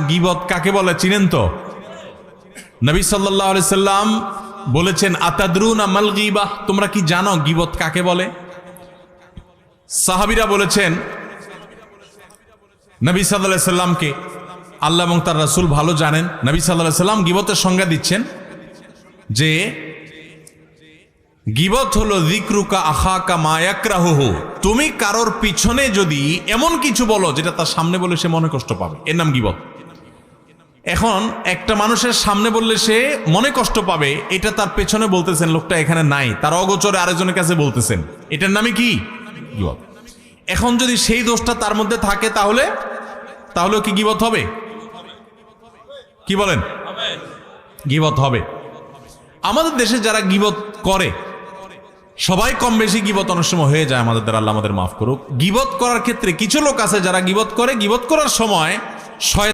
গীবত কাকে বলে চিনেন তো? নবী সাল্লাল্লাহু আলাইহি সাল্লাম বলেছেন, আতাদরুনা মাল গীবাহ, তোমরা কি জানো গীবত কাকে বলে? সাহাবীরা বলেছেন নবী সাল্লাল্লাহু আলাইহি সাল্লামকে, আল্লাহ এবং তার রাসূল ভালো জানেন। নবী সাল্লাল্লাহু আলাইহি সাল্লাম গীবতের সংজ্ঞা দিচ্ছেন যে গীবত হলো যিকরুকা আখাকা মা ইয়াকরাহুহু, তুমি কারোর পিছনে যদি এমন কিছু বলো যেটা তার সামনে বলে সে মনে কষ্ট পাবে, এর নাম গীবত। এখন একটা মানুষের সামনে বললে সে মনে কষ্ট পাবে, এটা তার পেছনে বলতেছেন, লোকটা এখানে নাই, তার অগোচরে আরেকজনের কাছে বলতেছেন, এটার নামে কি গীবত। এখন যদি সেই দোষটা তার মধ্যে থাকে তাহলেও কি গীবত হবে? কি বলেন? গীবত হবে। আমাদের দেশে যারা গীবত করে, সবাই কম বেশি গীবত অনেক সময় হয়ে যায় আমাদের দ্বারা, আল্লাহ আমাদের মাফ করুক। গীবত করার ক্ষেত্রে কিছু লোক আছে যারা গীবত করে, গীবত করার সময়